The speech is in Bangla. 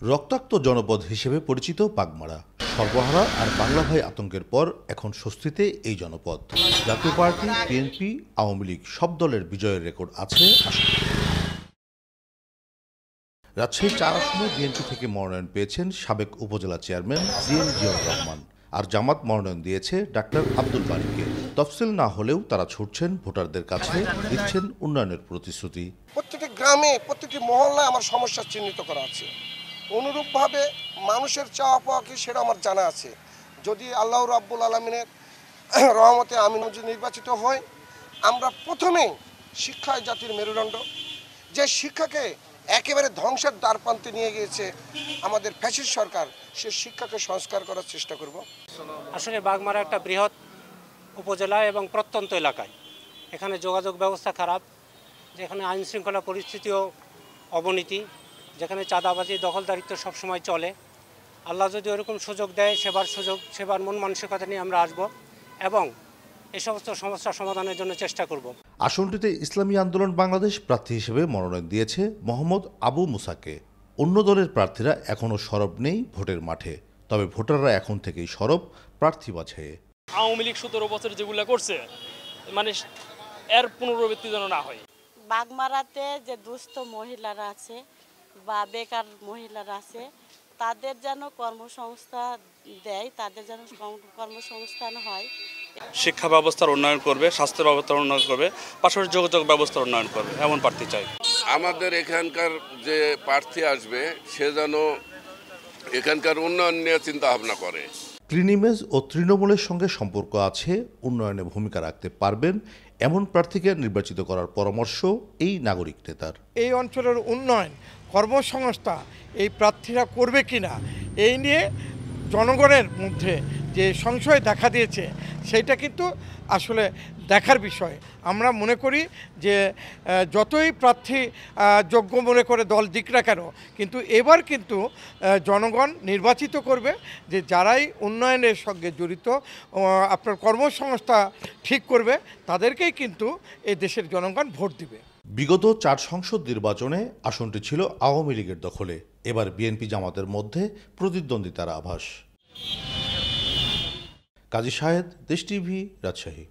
রক্তাক্ত জনপদ হিসেবে পরিচিত বাগমারা, সর্বহারা আর বাংলা ভাই আতঙ্কের পর এখন স্বস্তিতে এই জনপদ। জাতীয় পার্টি, বিএনপি, আওয়ামী লীগ সব দলের বিজয়ের রেকর্ড আছে আসলে। রাজশাহী ৪ আসনে বিএনপি থেকে মনোনয়ন পেয়েছেন সাবেক উপজেলা চেয়ারম্যান জিএম জিয়াউর রহমান, আর জামাত মনোনয়ন দিয়েছে ডাক্তার আব্দুল বারীকে। তফসিল না হলেও তারা ছুটছেন ভোটারদের কাছে, দিচ্ছেন উন্নয়নের প্রতিশ্রুতি। প্রতিটি গ্রামে, প্রতিটি মহল্লায় আমার সমস্যা চিহ্নিত করা আছে। অনুরূপভাবে মানুষের চাওয়া পাওয়া কি সেটা আমার জানা আছে। যদি আল্লাহ রাব্বুল আলামিনের রহমতে আমি যদি নির্বাচিত হই, আমরা প্রথমেই শিক্ষায় জাতির মেরুদণ্ড, যে শিক্ষাকে একেবারে ধ্বংসের দ্বারপ্রান্তে নিয়ে গিয়েছে আমাদের ফ্যাসিস্ট সরকার, সে শিক্ষাকে সংস্কার করার চেষ্টা করব। আসলে বাগমারা একটা বৃহৎ উপজেলা এবং প্রত্যন্ত এলাকায়, এখানে যোগাযোগ ব্যবস্থা খারাপ, যেখানে আইন শৃঙ্খলা পরিস্থিতিও অবনতি, যেখানে চাঁদাবাজি দখলদারিত্ব সবসময় চলে। আল্লাহ যদি ওরকম সুযোগ দেয়, সেবার মন মানসিকতা নিয়ে আমরা আসব এবং এই সমস্ত সমস্যা সমাধানের জন্য চেষ্টা করব। আসনটিতে ইসলামী আন্দোলন বাংলাদেশ প্রার্থী হিসেবে মনোনয়ন দিয়েছে মোহাম্মদ আবু মুসাকে। অন্য দলের প্রার্থীরা এখনও সরব নেই ভোটের মাঠে, তবে ভোটাররা এখন থেকেই সরব প্রার্থী বাছাইয়ে। আওয়ামী লীগ 17 বছর যেগুলো করছে, মানে এর পুনরাবৃত্তি যেন না হয়। বাগমারাতে যে দুস্থ মহিলারা আছে বা বেকার মহিলারা আছে, তাদের যেন কর্মসংস্থান দেয়, তাদের যেন কর্মসংস্থান হয়। শিক্ষা ব্যবস্থার উন্নয়ন করবে, স্বাস্থ্য ব্যবস্থার উন্নয়ন করবে, পাশাপাশি যোগাযোগ ব্যবস্থার উন্নয়ন করবে, এমন প্রার্থী চাই। আমাদের এখানকার যে প্রার্থী আসবে সে যেন এখানকার উন্নয়ন নিয়ে চিন্তা ভাবনা করে। ক্লিন ইমেজ ও তৃণমূলের সঙ্গে সম্পর্ক আছে, উন্নয়নে ভূমিকা রাখতে পারবেন এমন প্রার্থীকে নির্বাচিত করার পরামর্শ এই নাগরিক নেতার। এই অঞ্চলের উন্নয়ন, কর্মসংস্থান এই প্রার্থীরা করবে কিনা, এই নিয়ে জনগণের মধ্যে যে সংশয় দেখা দিয়েছে, সেইটা কিন্তু আসলে দেখার বিষয়। আমরা মনে করি যে যতই প্রার্থী যোগ্য মনে করে দল দিক না কেন, কিন্তু এবার কিন্তু জনগণ নির্বাচিত করবে যে যারাই উন্নয়নের সঙ্গে জড়িত, আপনার কর্মসংস্থান ঠিক করবে, তাদেরকেই কিন্তু এই দেশের জনগণ ভোট দিবে। বিগত 4 সংসদ নির্বাচনে আসনটি ছিল আওয়ামী লীগের দখলে, এবার বিএনপি জামাতের মধ্যে প্রতিদ্বন্দ্বিতার আভাস। কাজী শাহেদ, দেশ টিভি, রাজশাহী।